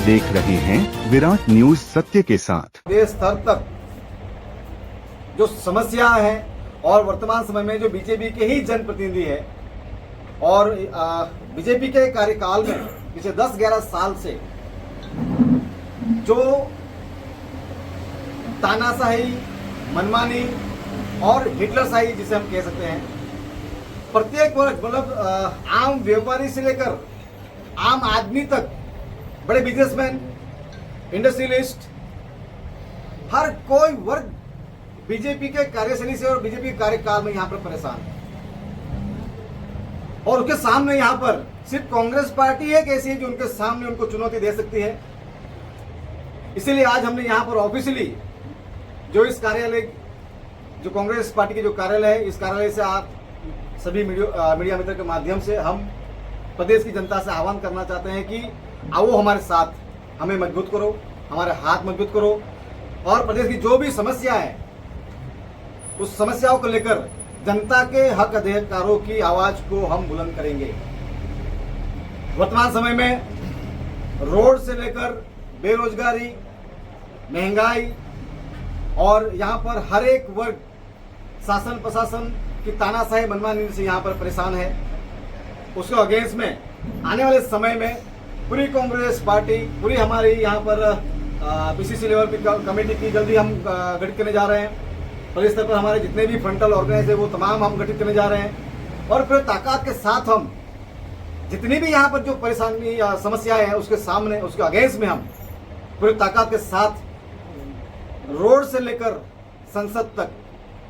देख रहे हैं विराट न्यूज सत्य के साथ। देश स्तर तक जो समस्या है और वर्तमान समय में जो बीजेपी के ही जनप्रतिनिधि है और बीजेपी के कार्यकाल में पिछले 10-11 साल से जो तानाशाही, मनमानी और हिटलरशाही जिसे हम कह सकते हैं, प्रत्येक वर्ग मतलब आम व्यापारी से लेकर आम आदमी तक, बड़े बिजनेसमैन, इंडस्ट्रियलिस्ट, हर कोई वर्ग बीजेपी के कार्यशैली से और बीजेपी के कार्यकाल में यहाँ पर परेशान है। और उसके सामने यहाँ पर सिर्फ कांग्रेस पार्टी एक ऐसी है जो उनके सामने उनको चुनौती दे सकती है। इसीलिए आज हमने यहाँ पर ऑफिशियली जो इस कार्यालय, जो कांग्रेस पार्टी के जो कार्यालय है, इस कार्यालय से आप सभी मीडिया मित्र के माध्यम से हम प्रदेश की जनता से आह्वान करना चाहते हैं कि आओ हमारे साथ, हमें मजबूत करो, हमारे हाथ मजबूत करो और प्रदेश की जो भी समस्या है उस समस्याओं को लेकर जनता के हक अधिकारों की आवाज को हम बुलंद करेंगे। वर्तमान समय में रोड से लेकर बेरोजगारी, महंगाई और यहाँ पर हर एक वर्ग शासन प्रशासन की तानाशाही, मनमानी से यहाँ पर परेशान है। उसके अगेंस्ट में आने वाले समय में पूरी कांग्रेस पार्टी, पूरी हमारी यहाँ पर पीसीसी लेवल की कमेटी की जल्दी हम गठित करने जा रहे हैं। प्रदेश स्तर पर हमारे जितने भी फ्रंटल ऑर्गेनाइज है वो तमाम हम गठित करने जा रहे हैं और फिर ताकत के साथ हम जितनी भी यहाँ पर जो परेशानी या समस्याएं हैं उसके सामने, उसके अगेंस्ट में हम पूरी ताकत के साथ रोड से लेकर संसद तक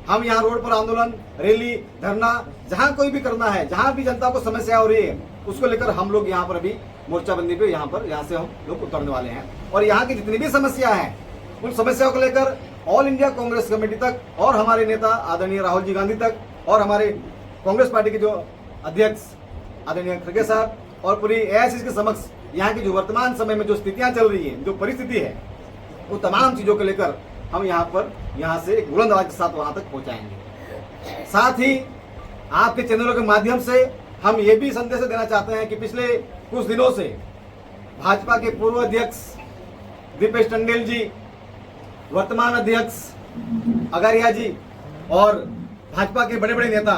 हम यहाँ रोड पर आंदोलन, रैली, धरना, जहाँ कोई भी करना है, जहाँ भी जनता को समस्या हो रही है उसको लेकर हम लोग यहाँ पर भी मोर्चाबंदी पे यहाँ से हम लोग उतरने वाले हैं। और यहाँ की जितनी भी समस्या है उन समस्याओं को लेकर ऑल इंडिया कांग्रेस कमेटी तक और हमारे नेता आदरणीय राहुल जी गांधी तक और हमारे कांग्रेस पार्टी के जो अध्यक्ष आदरणीय खड़गे साहब और पूरी एआईसीसी के समक्ष यहाँ की जो वर्तमान समय में जो स्थितियां चल रही है, जो परिस्थिति है, वो तमाम चीजों को लेकर हम यहाँ से एक बुलंद आवाज के साथ वहां तक पहुंचाएंगे। साथ ही आपके चैनलों के माध्यम से हम ये भी संदेश देना चाहते हैं कि पिछले कुछ दिनों से भाजपा के पूर्व अध्यक्ष दीपेश टंडेल जी, वर्तमान अध्यक्ष अगारिया जी और भाजपा के बड़े बड़े नेता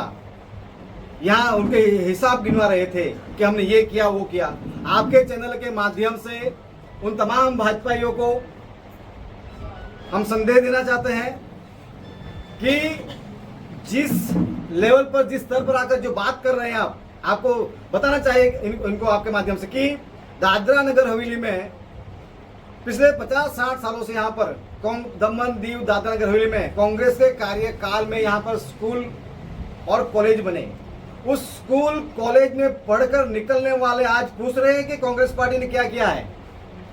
यहाँ उनके हिसाब गिनवा रहे थे कि हमने ये किया वो किया। आपके चैनल के माध्यम से उन तमाम भाजपाइयों को हम संदेश देना चाहते हैं कि जिस लेवल पर, जिस स्तर पर आकर जो बात कर रहे हैं आपको बताना चाहिए इनको आपके माध्यम से कि दादरा नगर हवेली में पिछले 50-60 सालों से यहाँ पर दमन, दीव, दादरा नगर हवेली में कांग्रेस के कार्यकाल में यहाँ पर स्कूल और कॉलेज बने। उस स्कूल कॉलेज में पढ़कर निकलने वाले आज पूछ रहे हैं कि कांग्रेस पार्टी ने क्या किया है।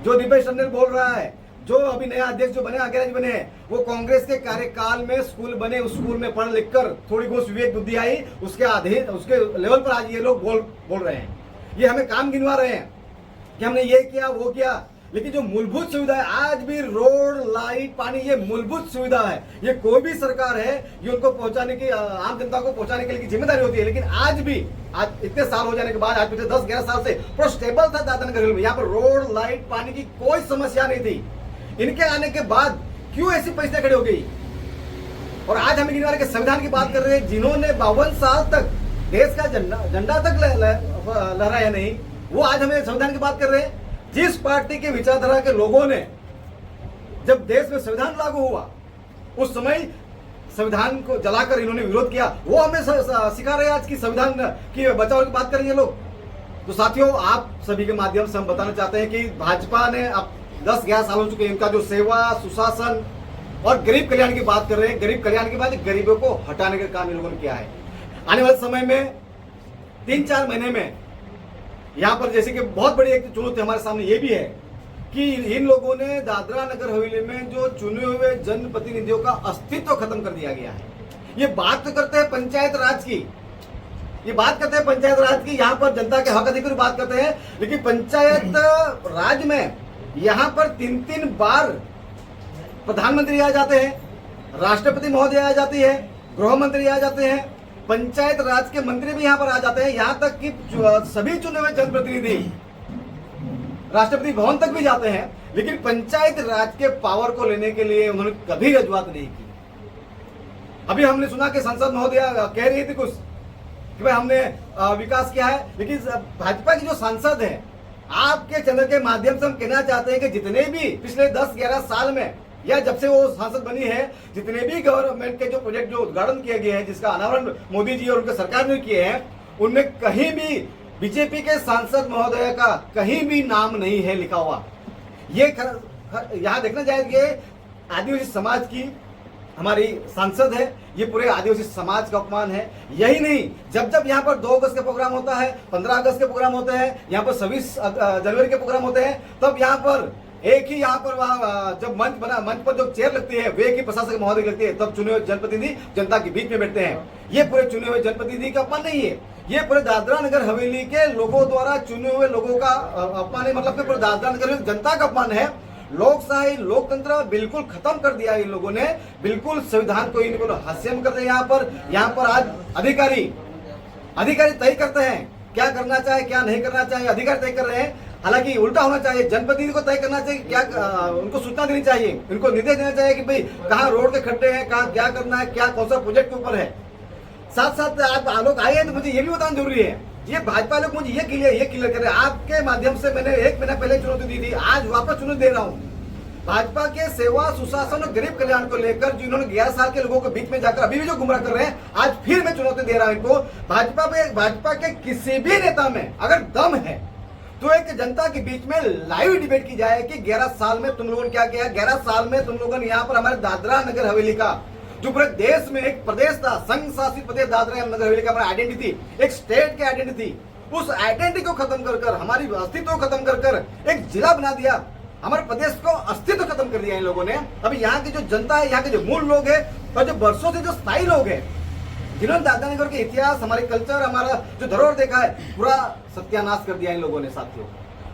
जो दीपेश टंडेल बोल रहा है, जो अभी नया अध्यक्ष जो बने, अग्रज बने हैं, वो कांग्रेस के कार्यकाल में स्कूल बने, उस स्कूल में पढ़ लिख कर थोड़ी बहुत विवेक बुद्धि आई, उसके लेवल पर आज ये लोग बोल रहे हैं। ये हमें काम गिनवा रहे हैं कि हमने ये किया वो किया, लेकिन जो मूलभूत सुविधा है, आज भी रोड, लाइट, पानी, ये मूलभूत सुविधा है। ये कोई भी सरकार है, ये उनको पहुंचाने की, आम जनता को पहुंचाने के लिए जिम्मेदारी होती है। लेकिन आज भी, आज इतने साल हो जाने के बाद, आज पिछले 10-11 साल से पूरा स्टेबल था दादरा नगर में। यहाँ पर रोड, लाइट, पानी की कोई समस्या नहीं थी। इनके आने के बाद क्यों ऐसी परिस्थिति खड़ी हो गई? और आज हम गिनवारे के संविधान की बात कर रहे हैं, जिन्होंने 52 साल तक देश का झंडा तक लहराया नहीं, वो आज हमें संविधान की बात कर रहे हैं। जिस पार्टी के विचारधारा के लोगों ने जब देश में संविधान लागू हुआ उस समय संविधान को जलाकर इन्होंने विरोध किया, वो हमें सिखा रहे हैं आज की संविधान की बचाव की बात करेंगे लोग। तो साथियों, आप सभी के माध्यम से हम बताना चाहते हैं कि भाजपा ने अब 10-11 साल हो चुके हैं, इनका जो सेवा, सुशासन और गरीब कल्याण की बात कर रहे हैं। गरीब कल्याण के बाद गरीबों को हटाने का काम इन लोगों ने किया है। आने वाले समय में 3-4 महीने में यहाँ पर जैसे कि बहुत बड़ी एक चुनौती हमारे सामने ये भी है कि इन लोगों ने दादरा नगर हवेली में जो चुने हुए जनप्रतिनिधियों का अस्तित्व खत्म कर दिया गया है। ये बात तो करते हैं पंचायत राज की, यहाँ पर जनता के हक अधिकार की बात करते हैं, लेकिन पंचायत राज में यहाँ पर 3-3 बार प्रधानमंत्री आ जाते हैं, राष्ट्रपति महोदय आ जाती है, गृह मंत्री आ जाते हैं, पंचायत राज के मंत्री भी यहाँ पर आ जाते हैं। यहाँ तक कि सभी चुने हुए जनप्रतिनिधि राष्ट्रपति भवन तक भी जाते हैं, लेकिन पंचायत राज के पावर को लेने के लिए उन्होंने कभी रजूआत नहीं की। अभी हमने सुना कि संसद महोदय कह रही थी कुछ कि भाई हमने विकास किया है, लेकिन भाजपा की जो सांसद है, आपके चैनल के माध्यम से हम कहना चाहते हैं कि जितने भी पिछले 10-11 साल में या जब से वो सांसद बनी है, जितने भी गवर्नमेंट के जो प्रोजेक्ट जो उद्घाटन किए गए हैं, जिसका अनावरण मोदी जी और उनके सरकार ने किए हैं, उनमें कहीं भी बीजेपी के सांसद महोदय का कहीं भी नाम नहीं है लिखा हुआ। ये यहाँ देखना चाहिए आदिवासी समाज की हमारी सांसद है, ये पूरे आदिवासी समाज का अपमान है। यही नहीं, जब जब यहाँ पर 2 अगस्त के प्रोग्राम होता है, 15 अगस्त के प्रोग्राम होते हैं, यहाँ पर 26 जनवरी के प्रोग्राम होते हैं, तब यहाँ पर एक ही यहाँ पर वहाँ जब मंच बना, मंच पर जो चेयर लगती है, वे एक ही प्रशासक महोदय लगती है, तब चुने हुए जनप्रतिनिधि जनता के बीच में बैठते हैं। ये पूरे चुने हुए जनप्रतिनिधि का अपमान नहीं है, ये पूरे दादरा नगर हवेली के लोगों द्वारा चुने हुए लोगों का अपमान है। मतलब पूरे दादरा नगर हवेली जनता का अपमान है। लोकशाही लोकतंत्र बिल्कुल खत्म कर दिया इन लोगों ने, बिल्कुल संविधान को इनको हास्यम कर दिया। यहाँ पर आज अधिकारी तय करते हैं क्या करना चाहे क्या नहीं करना चाहिए, अधिकारी तय कर रहे हैं। हालांकि उल्टा होना चाहिए, जनप्रतिनिधि को तय करना चाहिए, क्या उनको सूचना देनी चाहिए, उनको निर्देश देना चाहिए कि भाई कहाँ रोड के खड्डे हैं, कहाँ क्या करना है, क्या कौन सा प्रोजेक्ट के ऊपर है। साथ साथ आप लोग आए हैं तो मुझे ये भी बताना जरूरी है, ये भाजपा लोग मुझे ये क्लियर कर रहे हैं। आपके माध्यम से मैंने 1 महीना पहले चुनौती दी थी, आज वापस चुनौती दे रहा हूँ। भाजपा के सेवा सुशासन और गरीब कल्याण को लेकर जिन्होंने 11 साल के लोगों के बीच में जाकर अभी भी जो गुमराह कर रहे हैं, आज फिर मैं चुनौती दे रहा हूं इनको। भाजपा के किसी भी नेता में अगर दम है तो एक जनता के बीच में लाइव डिबेट की जाए कि 11 साल में तुम लोगों ने क्या किया। 11 साल में तुम लोगों ने यहाँ पर हमारे दादरा नगर हवेली का जो पूरे देश में एक प्रदेश था, संघ शासित प्रदेश दादरा नगर हवेली का हमारा आइडेंटिटी, एक स्टेट की आइडेंटिटी, उस आइडेंटिटी को खत्म कर हमारी अस्तित्व को खत्म कर एक जिला बना दिया, हमारे प्रदेश को अस्तित्व खत्म कर दिया इन लोगों ने। अभी यहाँ की जो जनता है, यहाँ के जो मूल लोग हैं और जो वर्षों से जो स्थायी लोग हैं, जिन्होंने दादरा नगर के इतिहास, हमारे कल्चर, हमारा जो धरोहर देखा है, पूरा सत्यानाश कर दिया इन लोगों ने। साथियों,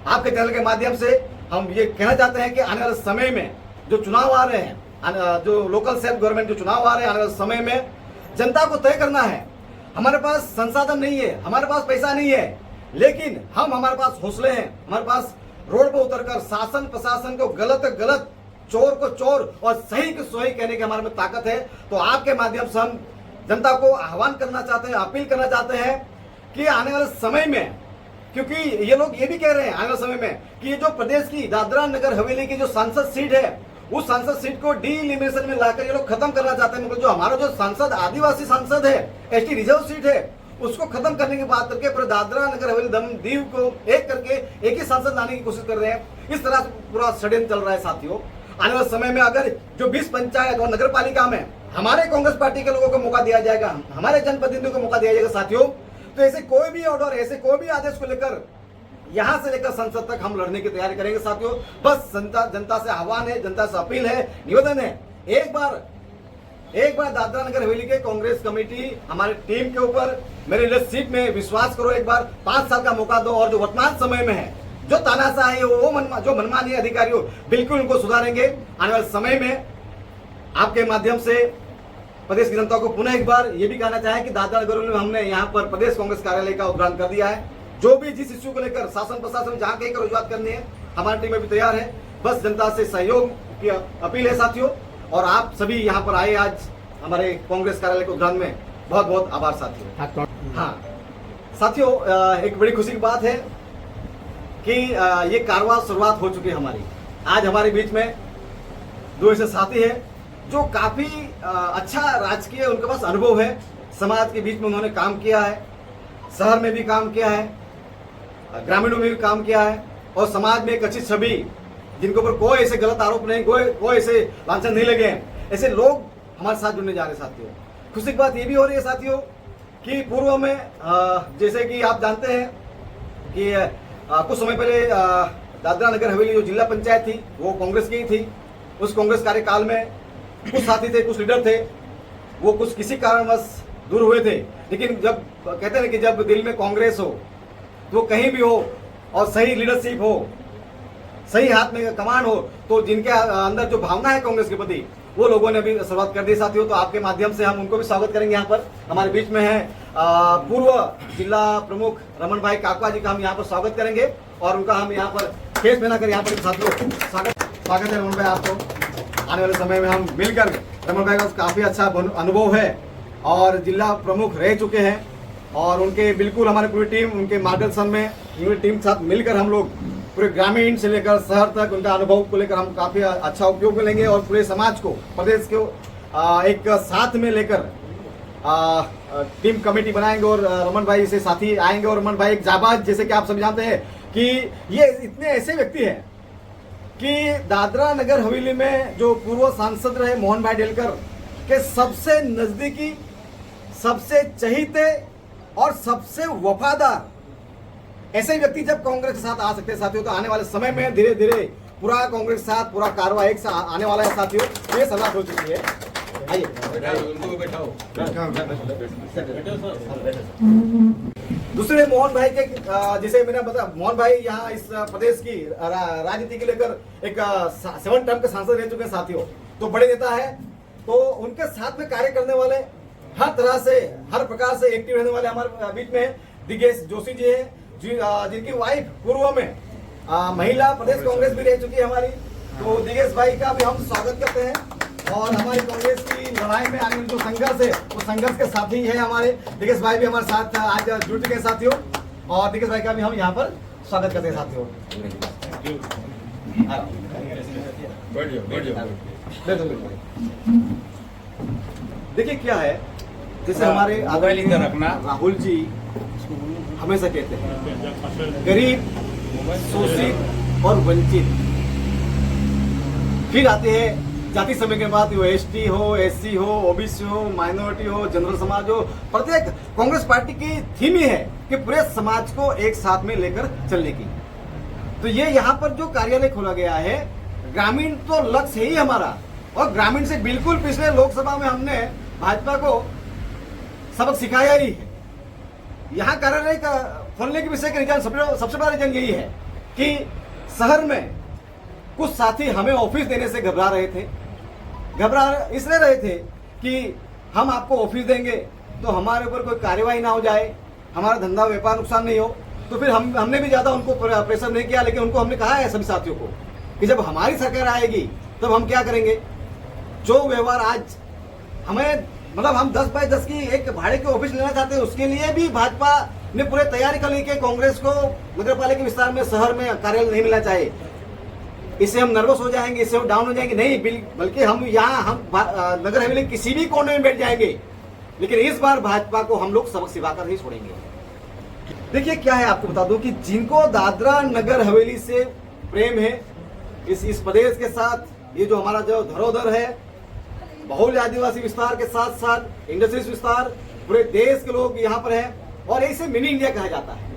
आपके चैनल के माध्यम से हम ये कहना चाहते हैं कि आने वाले समय में जो चुनाव आ रहे हैं, जो लोकल सेल्फ गवर्नमेंट जो चुनाव आ रहे हैं, आने वाले समय में जनता को तय करना है। हमारे पास संसाधन नहीं है, हमारे पास पैसा नहीं है, लेकिन हमारे पास हौसले हैं, हमारे पास रोड पर उतरकर शासन प्रशासन को गलत, चोर को चोर और सही को सही कहने की हमारे में ताकत है। तो आपके माध्यम से हम जनता को आह्वान करना चाहते हैं, अपील करना चाहते हैं कि आने वाले समय में, क्योंकि ये लोग ये भी कह रहे हैं आने वाले समय में कि ये जो प्रदेश की दादरा नगर हवेली की जो सांसद सीट है, उस सांसद सीट को डीलिमिटेशन में लाकर ये लोग खत्म करना चाहते हैं। मतलब जो हमारा जो सांसद आदिवासी सांसद है, एसटी रिजर्व सीट है, उसको खत्म करने की बात करके पूरे दादरा नगर हवेली दीव को एक करके एक ही सांसद लाने की कोशिश कर रहे हैं। इस तरह से पूरा षड्यंत्र चल रहा है। साथियों, आने वाले समय में अगर जो 20 पंचायत और नगर पालिका में हमारे कांग्रेस पार्टी के लोगों को मौका दिया जाएगा, हमारे जनप्रतिनिधियों को मौका दिया जाएगा साथियों, तो ऐसे कोई भी ऑर्डर, ऐसे कोई भी आदेश को लेकर यहां से लेकर संसद तक हम लड़ने की तैयारी करेंगे। साथियों, बस जनता से आह्वान है, जनता से अपील है, निवेदन है, एक बार दादरा नगर हवेली के कांग्रेस कमेटी हमारे टीम के ऊपर, मेरे लीडरशिप में विश्वास करो। एक बार 5 साल का मौका दो और जो वर्तमान समय में है, जो तानाशाही हो, जो मनमानी अधिकारी हो, बिल्कुल उनको सुधारेंगे। आने वाले समय में आपके माध्यम से प्रदेश की जनता को पुनः एक बार ये भी कहना चाहे कि दादरा नगर में हमने यहाँ पर प्रदेश कांग्रेस कार्यालय का उद्घाटन कर दिया है। जो भी जिस इश्यू को लेकर शासन प्रशासन जहाँ कहीं कर रजूआत करनी है, हमारी टीम भी तैयार है। बस जनता से सहयोग की अपील है साथियों, और आप सभी यहाँ पर आए आज हमारे कांग्रेस कार्यालय के उद्घाटन में, बहुत बहुत आभार साथियों। हाँ साथियों, एक बड़ी खुशी की बात है कि ये कारवां शुरुआत हो चुकी है हमारी। आज हमारे बीच में 2 ऐसे साथी है जो काफी अच्छा राजकीय उनके पास अनुभव है, समाज के बीच में उन्होंने काम किया है, शहर में भी काम किया है, ग्रामीणों में भी काम किया है, और समाज में एक अच्छी छवि, जिनके ऊपर कोई ऐसे गलत आरोप नहीं, कोई ऐसे लांछन नहीं लगे, ऐसे लोग हमारे साथ जुड़ने जा रहे हैं साथियों। खुशी की बात ये भी हो रही है साथियों कि पूर्व में जैसे कि आप जानते हैं कि कुछ समय पहले दादरा नगर हवेली जो जिला पंचायत थी वो कांग्रेस की ही थी। उस कांग्रेस कार्यकाल में कुछ साथी थे, कुछ लीडर थे, वो कुछ किसी कारणवश दूर हुए थे। लेकिन जब कहते हैं कि जब दिल में कांग्रेस हो तो कहीं भी हो, और सही लीडरशिप हो, सही हाथ में कमांड हो, तो जिनके अंदर जो भावना है कांग्रेस के प्रति, वो लोगों ने भी शुरुआत कर दी साथियों। तो आपके माध्यम से हम उनको भी स्वागत करेंगे। यहाँ पर हमारे बीच में है पूर्व जिला प्रमुख रमन भाई काकवा जी का हम यहाँ पर स्वागत करेंगे, और उनका हम यहाँ पर स्पेस बनाकर यहाँ पर साथियों स्वागत है रमन भाई आपको। आने वाले समय में हम मिलकर, रमन भाई का काफ़ी अच्छा अनुभव है और जिला प्रमुख रह चुके हैं और उनके बिल्कुल हमारी पूरी टीम उनके मार्गदर्शन में पूरी टीम के साथ मिलकर हम लोग पूरे ग्रामीण से लेकर शहर तक उनका अनुभव को लेकर हम काफ़ी अच्छा उपयोग में लेंगे और पूरे समाज को, प्रदेश को एक साथ में लेकर टीम कमेटी बनाएंगे और रमन भाई से साथी आएंगे। और रमन भाई एक जाबाज, जैसे कि आप सभी जानते हैं कि ये इतने ऐसे व्यक्ति हैं कि दादरा नगर हवेली में जो पूर्व सांसद रहे मोहन भाई डेलकर के सबसे नजदीकी, सबसे चहीते और सबसे वफादार ऐसे व्यक्ति जब कांग्रेस के साथ आ सकते हैं साथियों, तो आने वाले समय में धीरे धीरे पूरा कांग्रेस के साथ पूरा कारवा एक साथ आने वाला है साथियों। ये सलाह हो चुकी है। आइए दूसरे मोहन भाई के जिसे मैंने बताया, मोहन भाई यहाँ इस प्रदेश की राजनीति के लेकर एक 7 टर्म के सांसद रह चुके हैं साथियों, तो बड़े नेता है। तो उनके साथ में कार्य करने वाले, हर तरह से हर प्रकार से एक्टिव रहने वाले हमारे बीच में दिगेश जोशी जी है, जिनकी वाइफ पूर्व में महिला प्रदेश कांग्रेस भी रह चुकी है हमारी। तो दिगेश भाई का भी हम स्वागत करते हैं और हमारी कांग्रेस की लड़ाई में आने जो संघर्ष है वो संघर्ष के साथी है हमारे दिगेश भाई भी हमारे साथ आज जुड़ चुके हैं साथियों। और दिगेश भाई का भी हम यहाँ पर स्वागत करते हैं साथियों। देखिए क्या है, जैसे हमारे राहुल जी हमेशा कहते हैं गरीब, शोषित और वंचित, फिर आते हैं जाति समय के बाद वो एसटी हो, एससी हो, ओबीसी हो, माइनॉरिटी हो, जनरल समाज हो। प्रत्येक कांग्रेस पार्टी की थीम ही है कि पूरे समाज को एक साथ में लेकर चलने की। तो ये यहाँ पर जो कार्यालय खोला गया है, ग्रामीण तो लक्ष्य ही हमारा, और ग्रामीण से बिल्कुल पिछले लोकसभा में हमने भाजपा को सबक सिखाया ही है। यहाँ कार्यालय का खोलने के विषय के रीजन सबसे बड़ा रीजन यही है कि शहर में कुछ साथी हमें ऑफिस देने से घबरा इसलिए रहे थे कि हम आपको ऑफिस देंगे तो हमारे ऊपर कोई कार्यवाही ना हो जाए, हमारा धंधा व्यापार नुकसान नहीं हो। तो फिर हमने भी ज्यादा उनको प्रेशर नहीं किया, लेकिन उनको हमने कहा है सभी साथियों को कि जब हमारी सरकार आएगी तब हम क्या करेंगे। जो व्यवहार आज हमें मतलब हम 10 बाय 10 की एक भाड़े के ऑफिस लेना चाहते हैं, उसके लिए भी भाजपा ने पूरे तैयारी कर ली कि कांग्रेस को नगर पालिका विस्तार में शहर में कार्यालय नहीं मिलना चाहिए, इससे हम नर्वस हो जाएंगे, इससे हम डाउन हो जाएंगे। नहीं, बल्कि हम यहाँ हम नगर हवेली किसी भी कोने में बैठ जाएंगे, लेकिन इस बार भाजपा को हम लोग सबक सिखाकर ही छोड़ेंगे। देखिए क्या है, आपको बता दूं कि जिनको दादरा नगर हवेली से प्रेम है, इस प्रदेश के साथ, ये जो हमारा जो धरोहर है, बहुल आदिवासी विस्तार के साथ साथ इंडस्ट्रीज विस्तार, पूरे देश के लोग यहाँ पर हैं और इसे मिनी इंडिया कहा जाता है।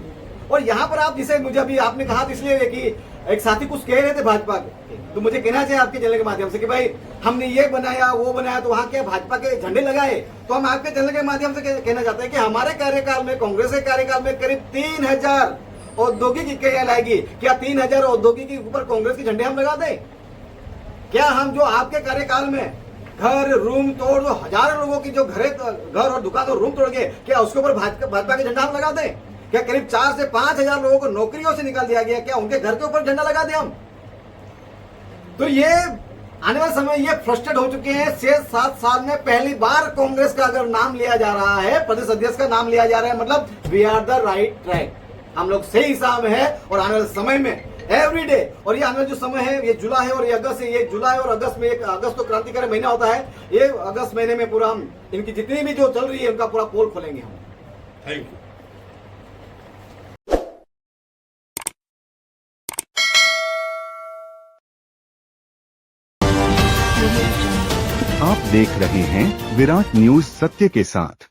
और यहाँ पर आप जिसे मुझे अभी आपने कहा इसलिए कि एक साथी कुछ कह रहे थे भाजपा के, तो मुझे कहना चाहिए आपके चैनल के माध्यम से कि भाई हमने ये बनाया वो बनाया, तो वहाँ के भाजपा के झंडे लगाए। तो हम आपके चैनल के माध्यम से कहना चाहते हैं कि हमारे कार्यकाल में, कांग्रेस के कार्यकाल में करीब 3000 औद्योगिक इकाइयां लाएगी। क्या 3000 औद्योगिक के ऊपर कांग्रेस के झंडे हम लगा दें? क्या हम जो आपके कार्यकाल में घर रूम तोड़ दो, हजारों लोगों की जो घर और दुकान और रूम तोड़ गए, क्या उसके ऊपर भाजपा के झंडा हम लगा दें? क्या करीब 4 से 5000 लोगों को नौकरियों से निकाल दिया गया, क्या उनके घर के ऊपर झंडा लगा दें हम? तो ये आने वाले समय ये फ्रस्ट्रेट हो चुके हैं। 6-7 साल में पहली बार कांग्रेस का अगर नाम लिया जा रहा है, प्रदेश अध्यक्ष का नाम लिया जा रहा है, मतलब we are the right track, हम लोग सही हिसाब में है। और आने वाले समय में एवरीडे, और ये आने वाला जो समय है, ये जुलाई है और ये अगस्त है, ये जुलाई और अगस्त में, एक अगस्त तो क्रांतिकारी महीना होता है, ये अगस्त महीने में पूरा हम इनकी जितनी भी जो चल रही है उनका पूरा पोल खोलेंगे हम। Thank you. आप देख रहे हैं विराट न्यूज सत्य के साथ।